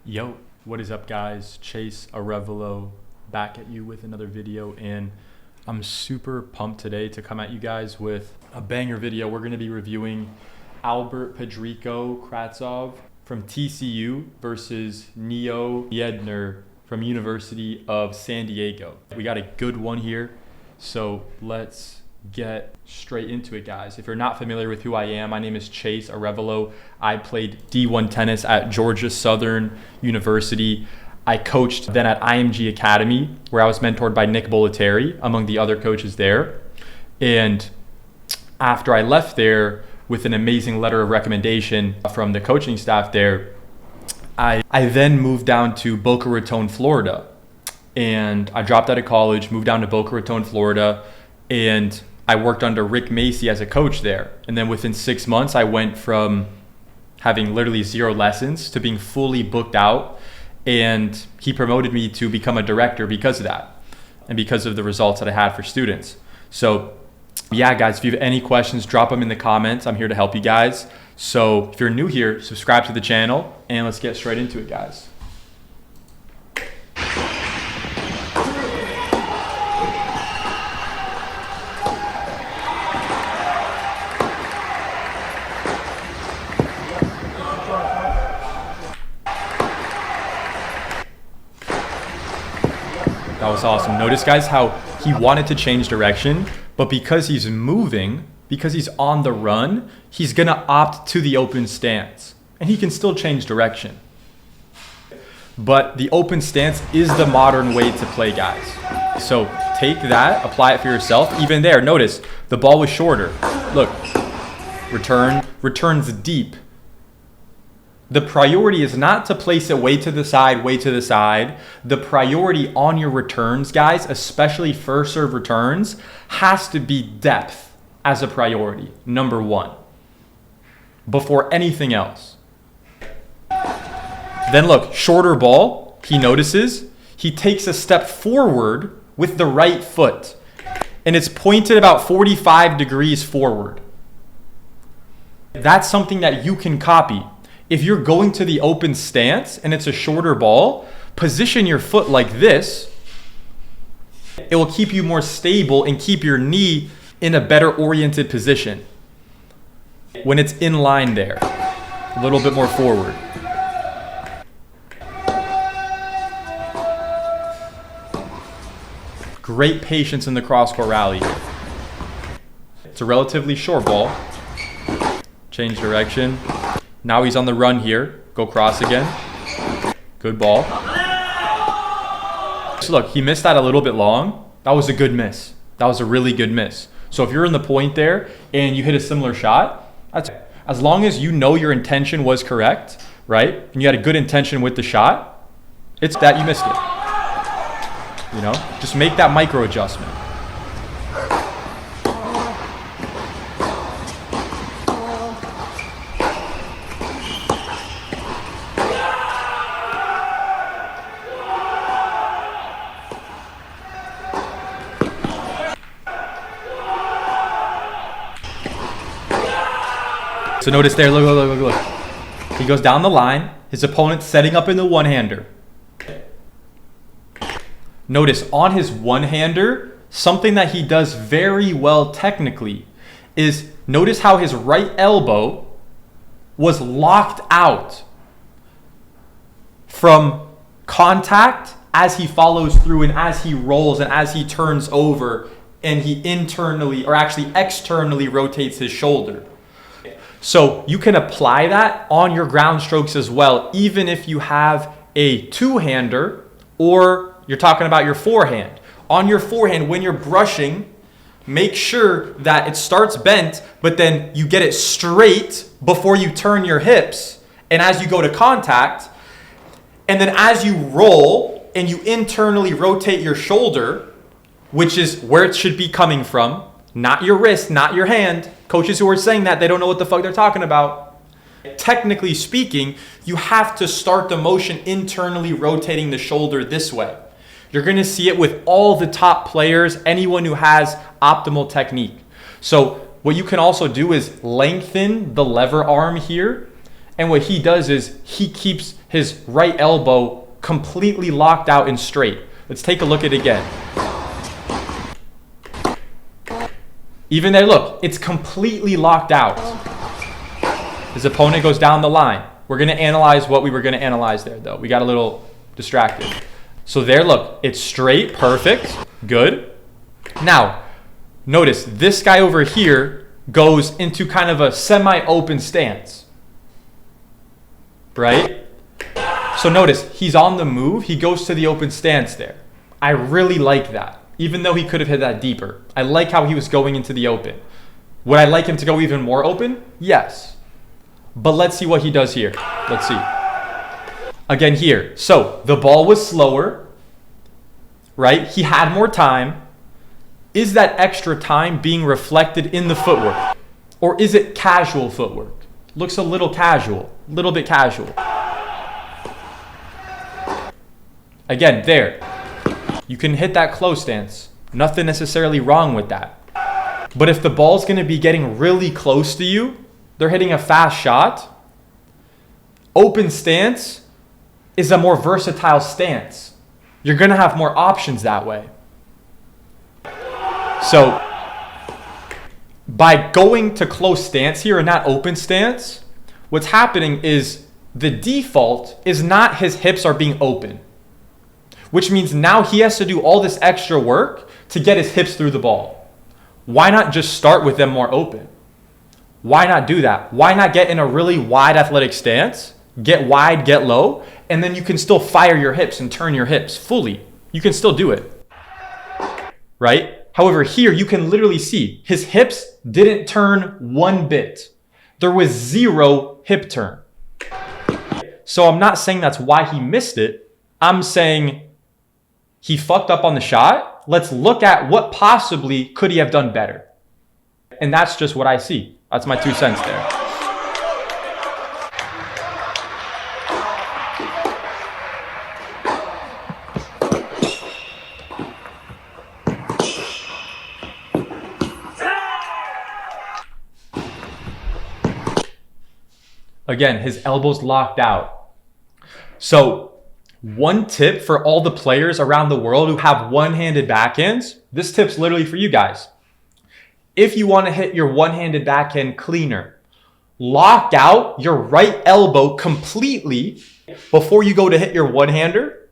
Yo, what is up guys? Chase Arevalo back at you with another video, and I'm super pumped today to come at you guys with a banger video. We're going to be reviewing Albert Pedrico Kratsov from TCU versus Niedner from University of San Diego. We got a good one here, so let's get straight into it, guys. If you're not familiar with who I am, my name is Chase Arevalo. I played D1 tennis at Georgia Southern University. I coached then at IMG Academy, where I was mentored by Nick Bollettieri, among the other coaches there. And after I left there with an amazing letter of recommendation from the coaching staff there, I then moved down to Boca Raton, Florida. And I dropped out of college, moved down to Boca Raton, Florida, and I worked under Rick Macy as a coach there. And then within 6 months, I went from having literally 0 lessons to being fully booked out. And he promoted me to become a director because of that and because of the results that I had for students. So yeah, guys, if you have any questions, drop them in the comments. I'm here to help you guys. So if you're new here, subscribe to the channel and let's get straight into it, guys. That was awesome. Notice, guys, how he wanted to change direction, but because he's moving, because he's on the run, he's going to opt to the open stance. And he can still change direction. But the open stance is the modern way to play, guys. So take that, apply it for yourself. Even there, notice the ball was shorter. Look, returns deep. The priority is not to place it way to the side, way to the side. The priority on your returns, guys, especially first serve returns, has to be depth as a priority, number one, before anything else. Then look, shorter ball, he notices, he takes a step forward with the right foot, and it's pointed about 45 degrees forward. That's something that you can copy. If you're going to the open stance and it's a shorter ball, position your foot like this. It will keep you more stable and keep your knee in a better oriented position when it's in line there, a little bit more forward. Great patience in the cross-court rally. It's a relatively short ball. Change direction. Now he's on the run here. Go cross again. Good ball. So look, he missed that a little bit long. That was a good miss. That was a really good miss. So if you're in the point there and you hit a similar shot, that's as long as you know your intention was correct, right? And you had a good intention with the shot, it's that you missed it. You know, just make that micro adjustment. So notice there, look. He goes down the line. His opponent's setting up in the one-hander. Notice on his one-hander, something that he does very well technically is notice how his right elbow was locked out from contact as he follows through and as he rolls and as he turns over and he internally or actually externally rotates his shoulder. So you can apply that on your ground strokes as well, even if you have a two-hander or you're talking about your forehand. On your forehand, when you're brushing, make sure that it starts bent, but then you get it straight before you turn your hips and as you go to contact. And then as you roll and you internally rotate your shoulder, which is where it should be coming from, not your wrist, not your hand. Coaches who are saying that, they don't know what the fuck they're talking about. Technically speaking, you have to start the motion internally rotating the shoulder this way. You're going to see it with all the top players, anyone who has optimal technique. So what you can also do is lengthen the lever arm here And what he does is he keeps his right elbow completely locked out and straight. Let's take a look at it again. Even there, look, it's completely locked out. His opponent goes down the line. We're going to analyze what we were going to analyze there, though. We got a little distracted. So there, look, it's straight, perfect, good. Now, notice this guy over here goes into kind of a semi-open stance, right? So notice, he's on the move. He goes to the open stance there. I really like that, even though he could have hit that deeper. I like how he was going into the open. Would I like him to go even more open? Yes. But let's see what he does here. Let's see. Again here. So the ball was slower, right? He had more time. Is that extra time being reflected in the footwork? Or is it casual footwork? Looks a little casual, a little bit casual. Again, there. You can hit that close stance. Nothing necessarily wrong with that. But if the ball's going to be getting really close to you, they're hitting a fast shot, open stance is a more versatile stance. You're going to have more options that way. So by going to close stance here and not open stance, what's happening is the default is not his hips are being open, which means now he has to do all this extra work to get his hips through the ball. Why not just start with them more open? Why not do that? Why not get in a really wide athletic stance, get wide, get low, and then you can still fire your hips and turn your hips fully. You can still do it, right? However, here you can literally see his hips didn't turn one bit. There was zero hip turn. So I'm not saying that's why he missed it. I'm saying he fucked up on the shot. Let's look at what possibly could he have done better. And that's just what I see. That's my 2 cents there. Again, his elbow's locked out. So one tip for all the players around the world who have one-handed backhands, this tip's literally for you guys. If you want to hit your one-handed backhand cleaner, lock out your right elbow completely before you go to hit your one-hander.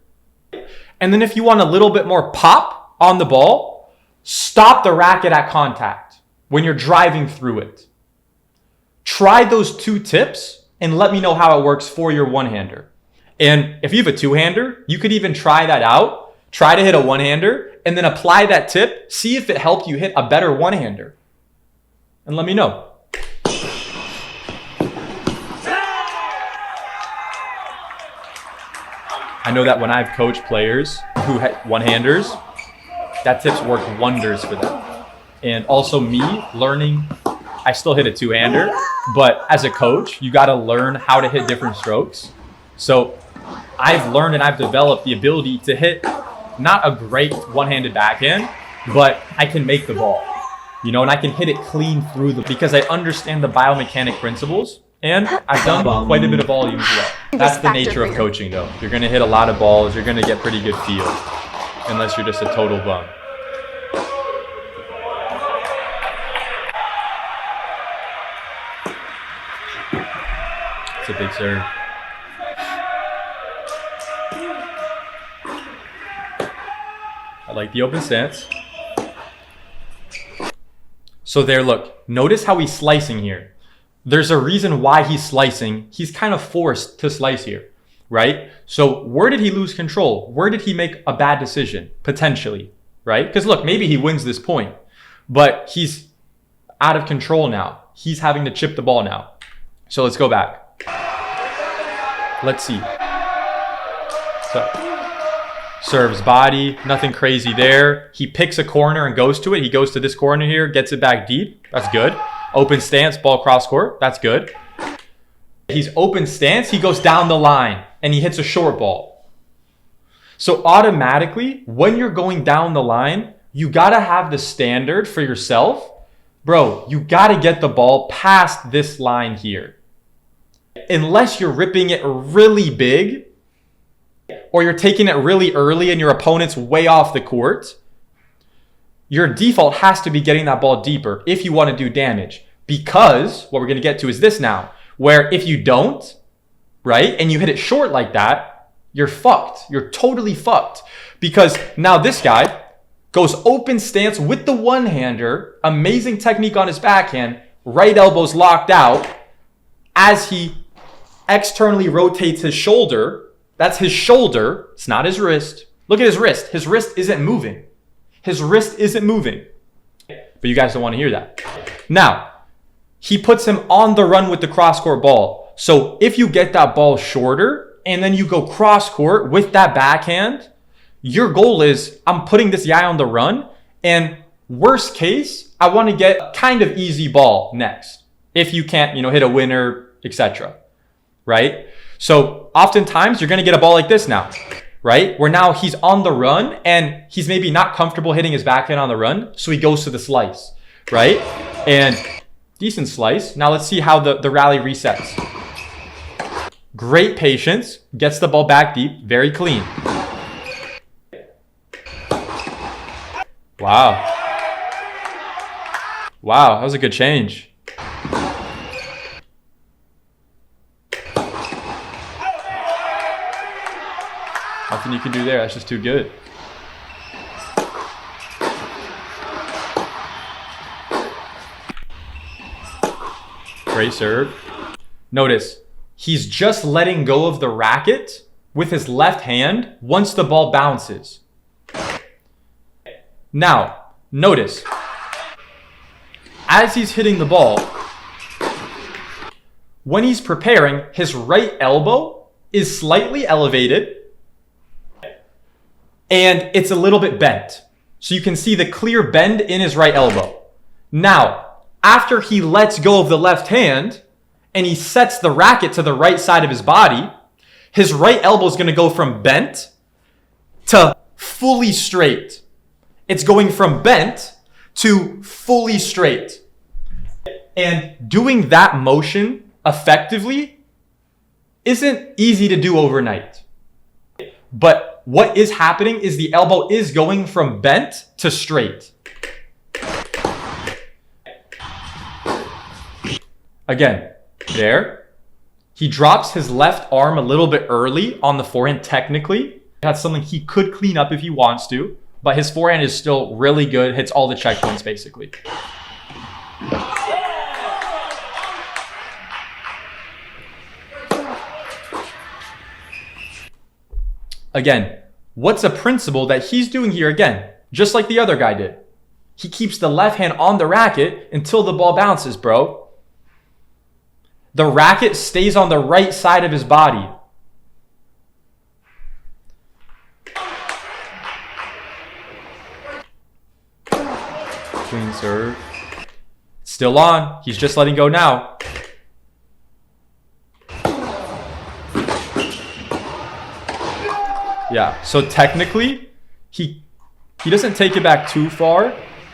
And then if you want a little bit more pop on the ball, stop the racket at contact when you're driving through it. Try those 2 tips and let me know how it works for your one-hander. And if you have a two-hander, you could even try that out. Try to hit a one-hander and then apply that tip. See if it helped you hit a better one-hander. And let me know. I know that when I've coached players who hit one-handers, that tip's worked wonders for them. And also me learning, I still hit a two-hander, but as a coach, you got to learn how to hit different strokes. So I've learned and I've developed the ability to hit not a great one-handed backhand, but I can make the ball, you know, and I can hit it clean through because I understand the biomechanic principles and I've done quite a bit of volume as well. That's the nature of coaching though. You're going to hit a lot of balls. You're going to get pretty good feel unless you're just a total bum. It's a big serve. I like the open stance. So there, look, notice how he's slicing here. There's a reason why he's slicing. He's kind of forced to slice here, right? So where did he lose control? Where did he make a bad decision? Potentially, right? Because look, maybe he wins this point, but he's out of control now. He's having to chip the ball now. So let's go back. Let's see. So serves body, nothing crazy there. He picks a corner and goes to it. He goes to this corner here, gets it back deep. That's good. Open stance, ball cross court. That's good. He's open stance. He goes down the line and he hits a short ball. So automatically, when you're going down the line, you got to have the standard for yourself. Bro, you got to get the ball past this line here. Unless you're ripping it really big or you're taking it really early and your opponent's way off the court, your default has to be getting that ball deeper if you want to do damage. Because what we're going to get to is this now, where if you don't, right, and you hit it short like that, you're fucked. You're totally fucked. Because now this guy goes open stance with the one-hander, amazing technique on his backhand, right elbow's locked out. As he externally rotates his shoulder, that's his shoulder, it's not his wrist. Look at his wrist. His wrist isn't moving. His wrist isn't moving. But you guys don't want to hear that. Now, he puts him on the run with the cross-court ball. So if you get that ball shorter and then you go cross-court with that backhand, your goal is, I'm putting this guy on the run, and worst case, I want to get a kind of easy ball next. If you can't, hit a winner, etc. Right? So oftentimes you're going to get a ball like this now, right? Where now he's on the run and he's maybe not comfortable hitting his backhand on the run. So he goes to the slice, right? And decent slice. Now let's see how the rally resets. Great patience. Gets the ball back deep. Very clean. Wow. Wow, that was a good change. Nothing you can do there. That's just too good. Great serve. Notice, he's just letting go of the racket with his left hand once the ball bounces. Now, notice, as he's hitting the ball, when he's preparing, his right elbow is slightly elevated and it's a little bit bent. So you can see the clear bend in his right elbow. Now, after he lets go of the left hand and he sets the racket to the right side of his body, his right elbow is going to go from bent to fully straight. It's going from bent to fully straight. And doing that motion effectively isn't easy to do overnight. But what is happening is the elbow is going from bent to straight. Again, there. He drops his left arm a little bit early on the forehand technically. That's something he could clean up if he wants to. But his forehand is still really good. Hits all the checkpoints basically. Again, what's a principle that he's doing here again? Just like the other guy did. He keeps the left hand on the racket until the ball bounces, bro. The racket stays on the right side of his body. Clean serve. Still on. He's just letting go now. Yeah, so technically, he doesn't take it back too far.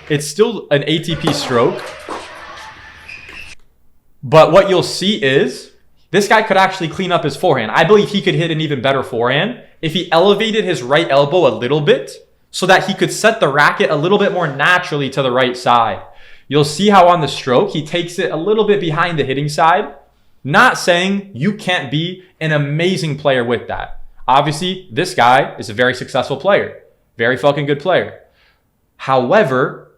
It's still an ATP stroke. But what you'll see is, this guy could actually clean up his forehand. I believe he could hit an even better forehand if he elevated his right elbow a little bit so that he could set the racket a little bit more naturally to the right side. You'll see how on the stroke, he takes it a little bit behind the hitting side. Not saying you can't be an amazing player with that. Obviously, this guy is a very successful player. Very fucking good player. However,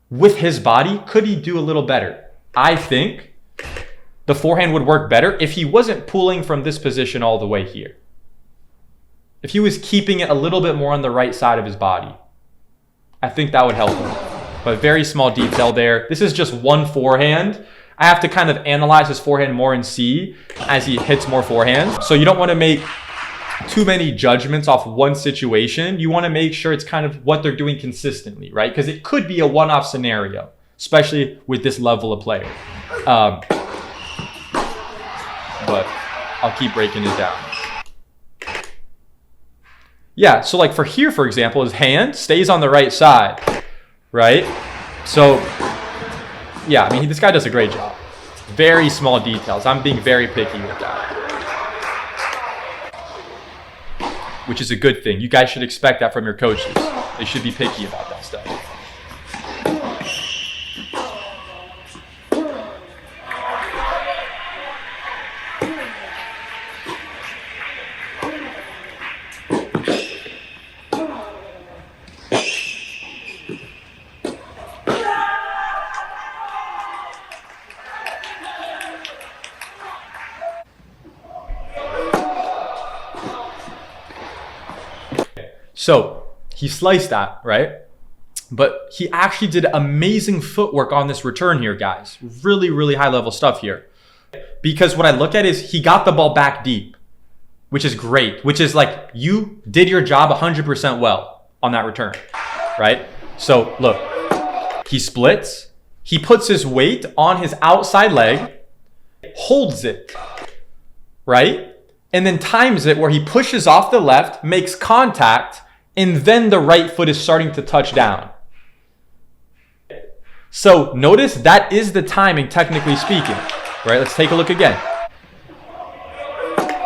with his body, could he do a little better? I think the forehand would work better if he wasn't pulling from this position all the way here. If he was keeping it a little bit more on the right side of his body, I think that would help him. But very small detail there. This is just one forehand. I have to kind of analyze his forehand more and see as he hits more forehands. So you don't want to make too many judgments off one situation. You want to make sure it's kind of what they're doing consistently, right? Because it could be a one-off scenario, especially with this level of player. But I'll keep breaking it down. Yeah, so like for here, for example, his hand stays on the right side, right? So, yeah, I mean, this guy does a great job. Very small details. I'm being very picky with that, which is a good thing. You guys should expect that from your coaches. They should be picky about that stuff. So he sliced that, right? But he actually did amazing footwork on this return here, guys. Really, really high level stuff here. Because what I look at is he got the ball back deep, which is great, which is like you did your job 100% well on that return, right? So look, he splits, he puts his weight on his outside leg, holds it, right? And then times it where he pushes off the left, makes contact, and then the right foot is starting to touch down. So notice that is the timing, technically speaking, right? Let's take a look again.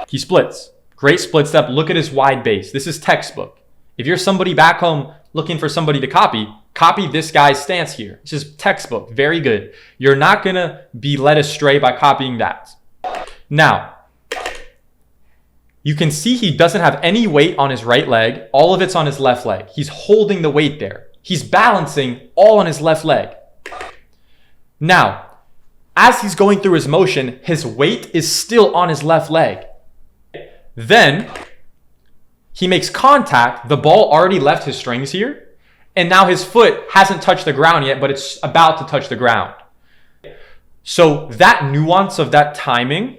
He splits. Great split step. Look at his wide base. This is textbook. If you're somebody back home looking for somebody to copy this guy's stance here. This is textbook. Very good. You're not going to be led astray by copying that. Now, you can see he doesn't have any weight on his right leg. All of it's on his left leg. He's holding the weight there. He's balancing all on his left leg. Now, as he's going through his motion, his weight is still on his left leg. Then he makes contact. The ball already left his strings here. And now his foot hasn't touched the ground yet, but it's about to touch the ground. So that nuance of that timing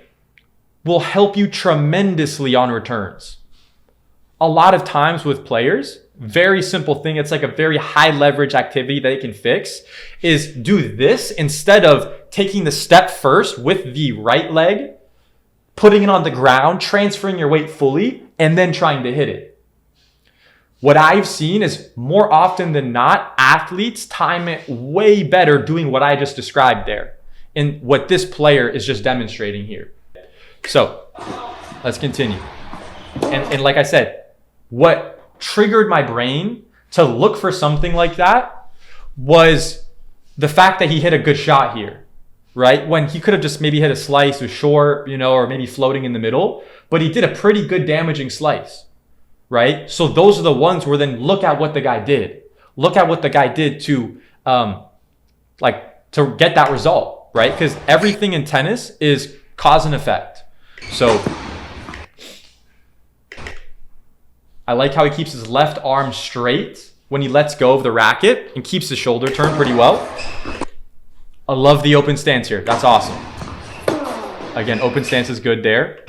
will help you tremendously on returns. A lot of times with players, very simple thing, it's like a very high leverage activity that they can fix, is do this instead of taking the step first with the right leg, putting it on the ground, transferring your weight fully, and then trying to hit it. What I've seen is more often than not, athletes time it way better doing what I just described there, and what this player is just demonstrating here. So let's continue. And like I said, what triggered my brain to look for something like that was the fact that he hit a good shot here, right? When he could have just maybe hit a slice with short, or maybe floating in the middle, but he did a pretty good damaging slice, right? So those are the ones where then look at what the guy did. Look at what the guy did to get that result, right? Because everything in tennis is cause and effect. So I like how he keeps his left arm straight when he lets go of the racket and keeps his shoulder turned pretty well. I love the open stance here. That's awesome. Again, open stance is good there.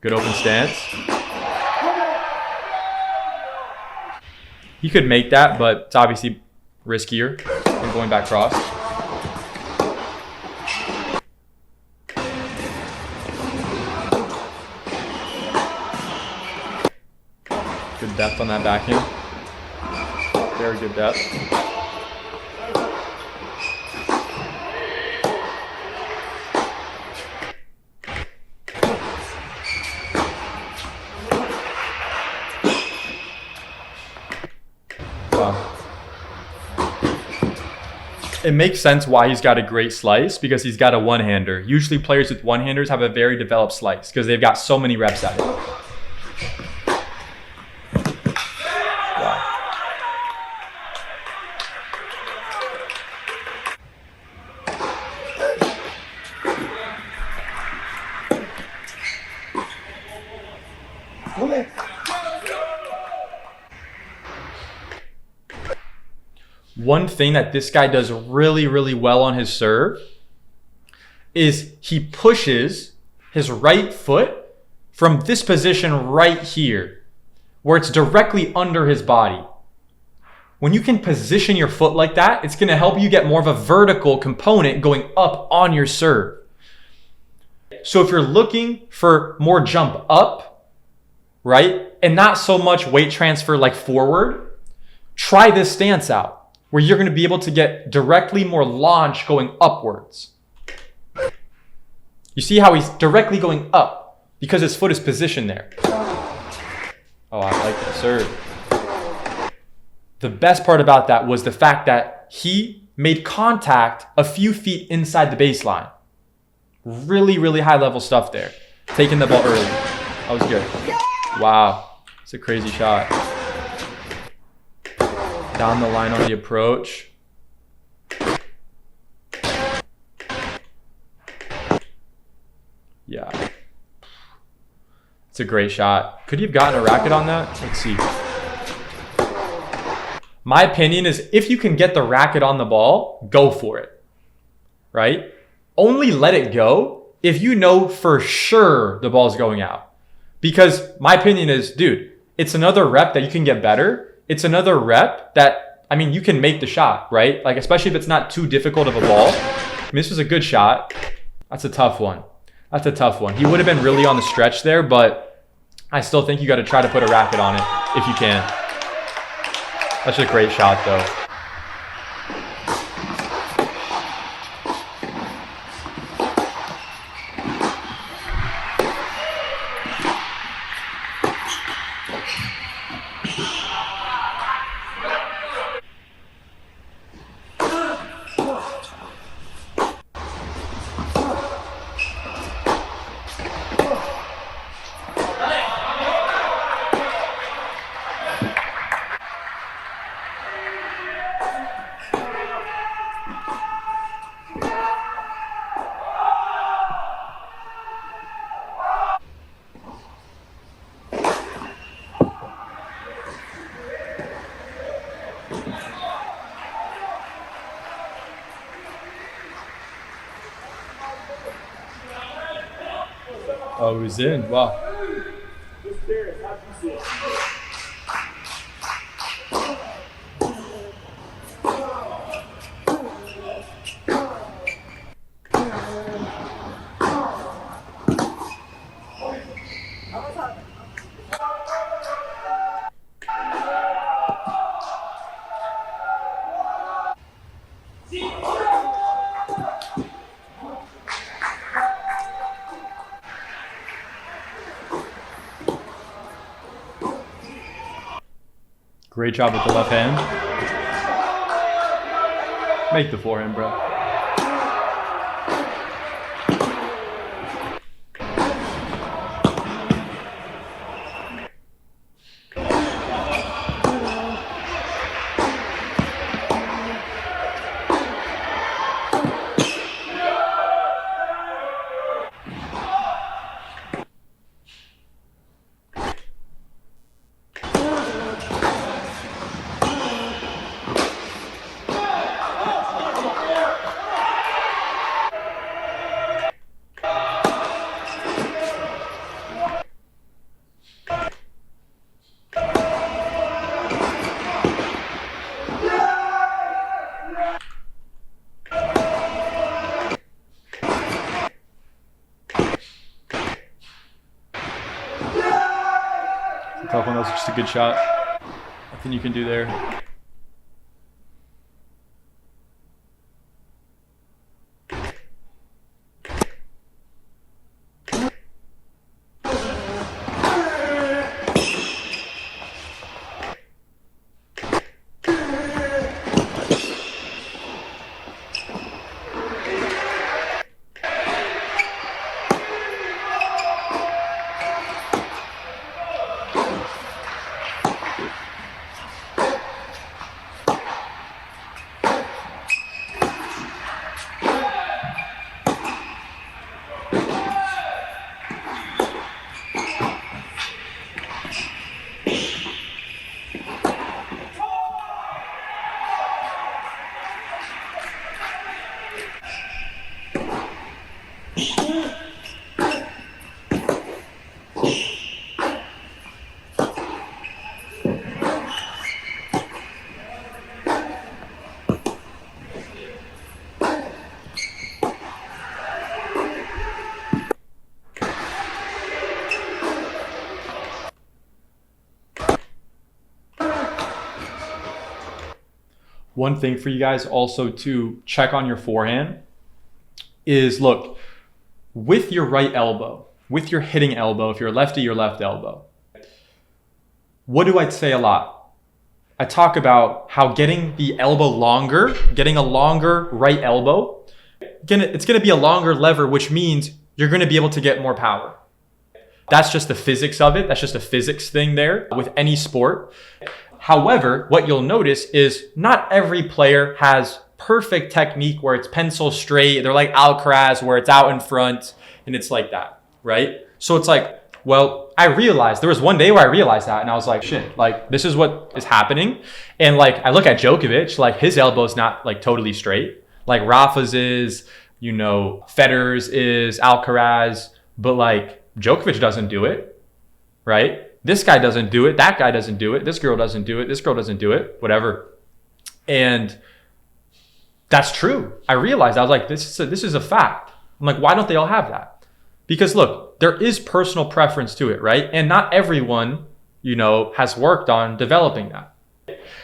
Good open stance. He could make that, but it's obviously riskier than going back cross. Good depth on that backhand. Very good depth. Wow. It makes sense why he's got a great slice, because he's got a one-hander. Usually players with one-handers have a very developed slice because they've got so many reps at it. One thing that this guy does really, really well on his serve is he pushes his right foot from this position right here, where it's directly under his body. When you can position your foot like that, it's going to help you get more of a vertical component going up on your serve. So if you're looking for more jump up, right, and not so much weight transfer like forward, try this stance out. where you're going to be able to get directly more launch going upwards. You see how he's directly going up because his foot is positioned there. Oh, I like that serve. The best part about that was the fact that he made contact a few feet inside the baseline. Really, really high level stuff there. Taking the ball early. That was good. Wow. It's a crazy shot. Down the line on the approach. Yeah. It's a great shot. Could he have gotten a racket on that? Let's see. My opinion is if you can get the racket on the ball, go for it, right? Only let it go if you know for sure the ball's going out. Because my opinion is, dude, it's another rep that you can get better. It's another rep that, I mean, you can make the shot, right? Like, especially if it's not too difficult of a ball. I mean, this was a good shot. That's a tough one. That's a tough one. He would have been really on the stretch there, but I still think you got to try to put a racket on it if you can. That's a great shot, though. Oh, it was in. Wow. Great job with the left hand. Make the forehand, bro. Tough one. That was just a good shot. Nothing you can do there. One thing for you guys also to check on your forehand is, look, with your right elbow, with your hitting elbow, if you're lefty, your left elbow. What do I say a lot? I talk about how getting the elbow longer, getting a longer right elbow, it's gonna be a longer lever, which means you're gonna be able to get more power. That's just the physics of it. That's just a physics thing there with any sport. However, what you'll notice is not every player has perfect technique where it's pencil straight. They're like Alcaraz where it's out in front and it's like that, right? So it's like, well, I realized there was one day where I realized that and I was like, shit, like this is what is happening. And like, I look at Djokovic, like his elbow's not like totally straight. Like Rafa's is, you know, Federer's is, Alcaraz, but like Djokovic doesn't do it, right? This guy doesn't do it. That guy doesn't do it. This girl doesn't do it. This girl doesn't do it, whatever. And that's true. I realized, I was like, this is a fact. I'm like, why don't they all have that? Because look, there is personal preference to it, right? And not everyone, you know, has worked on developing that.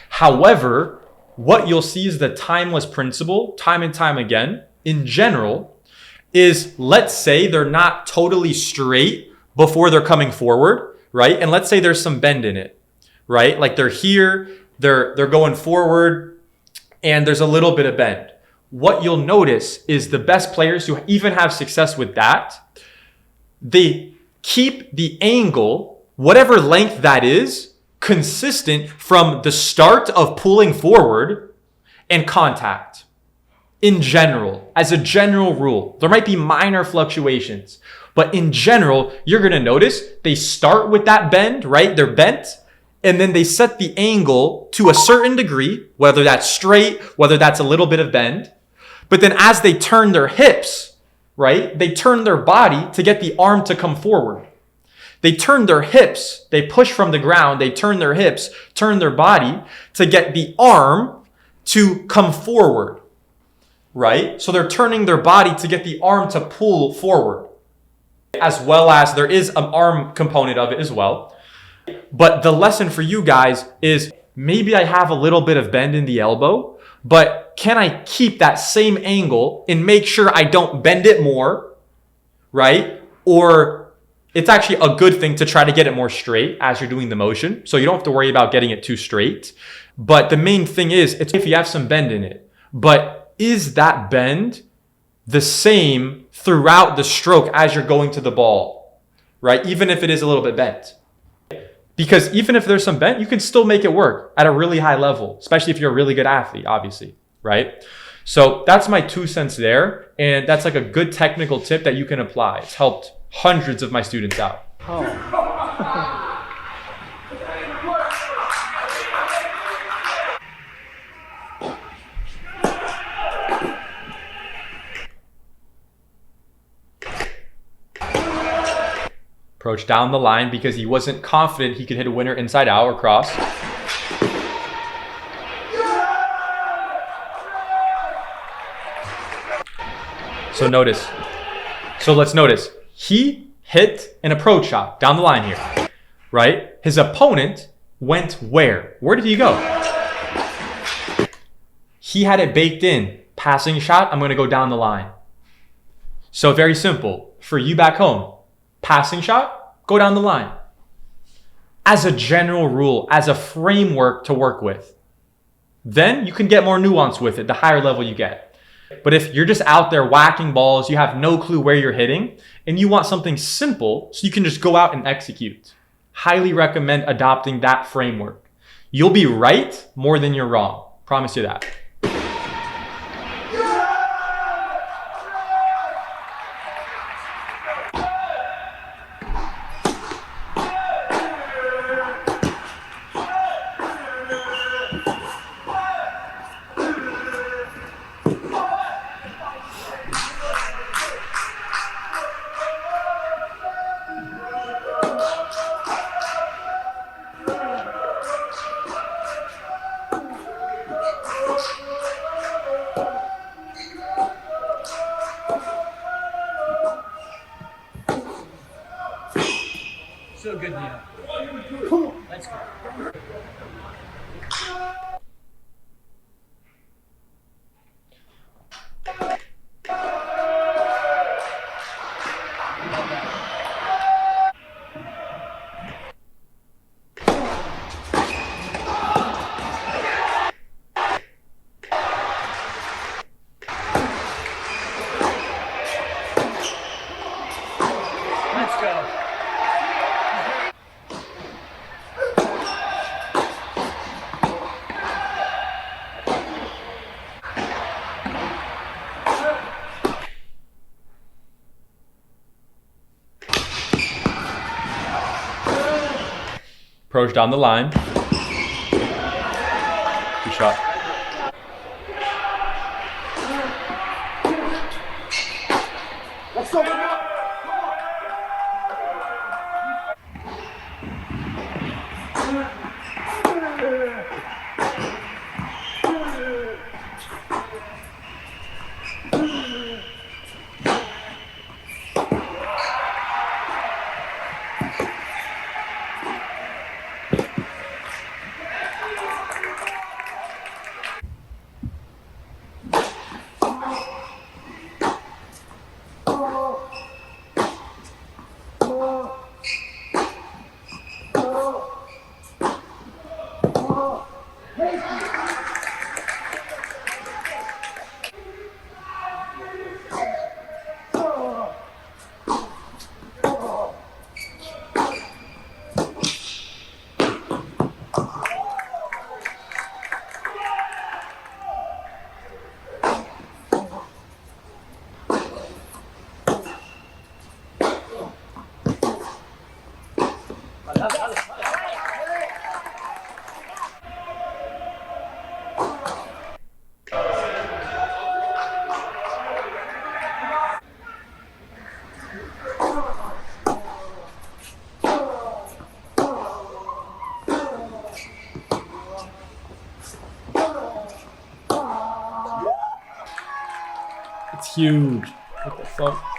However, what you'll see is the timeless principle, time and time again, in general, is let's say they're not totally straight before they're coming forward, right? And let's say there's some bend in it, right? Like they're here, they're going forward, and there's a little bit of bend. What you'll notice is the best players who even have success with that, they keep the angle, whatever length that is, consistent from the start of pulling forward and contact. In general, as a general rule, there might be minor fluctuations, but in general, you're going to notice they start with that bend, right? They're bent, and then they set the angle to a certain degree, whether that's straight, whether that's a little bit of bend. But then as they turn their hips, right? They turn their body to get the arm to come forward. They turn their hips, they push from the ground, they turn their hips, turn their body to get the arm to come forward, right? So they're turning their body to get the arm to pull forward, as well as there is an arm component of it as well. But the lesson for you guys is maybe I have a little bit of bend in the elbow, but can I keep that same angle and make sure I don't bend it more, right? Or it's actually a good thing to try to get it more straight as you're doing the motion. So you don't have to worry about getting it too straight. But the main thing is, it's if you have some bend in it. But is that bend the same throughout the stroke as you're going to the ball, right? Even if it is a little bit bent. Because even if there's some bent, you can still make it work at a really high level, especially if you're a really good athlete, obviously, right? So that's my 2 cents there. And that's like a good technical tip that you can apply. It's helped hundreds of my students out. Approach down the line because he wasn't confident he could hit a winner inside out or cross. So let's notice. He hit an approach shot down the line here, right? His opponent went where? Where did he go? He had it baked in. Passing shot, I'm going to go down the line. So very simple. For you back home, passing shot, go down the line. As a general rule, as a framework to work with. Then you can get more nuance with it the higher level you get. But if you're just out there whacking balls, you have no clue where you're hitting, and you want something simple so you can just go out and execute, highly recommend adopting that framework. You'll be right more than you're wrong. Promise you that. So good, Nina. Let's go. Approach down the line. Good shot. Let's go. It's huge. What the fuck?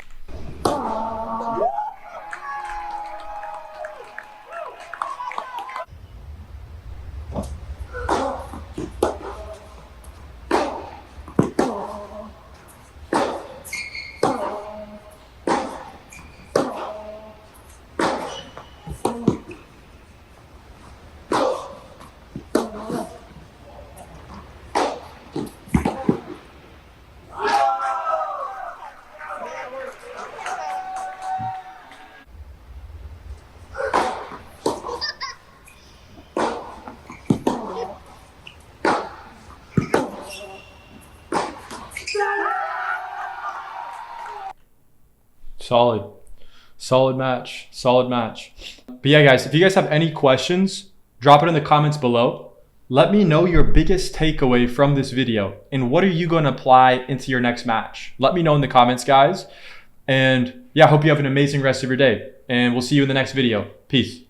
Solid match. But yeah, guys, if you guys have any questions, drop it in the comments below. Let me know your biggest takeaway from this video and what are you going to apply into your next match. Let me know in the comments, guys. And yeah, I hope you have an amazing rest of your day and we'll see you in the next video. Peace.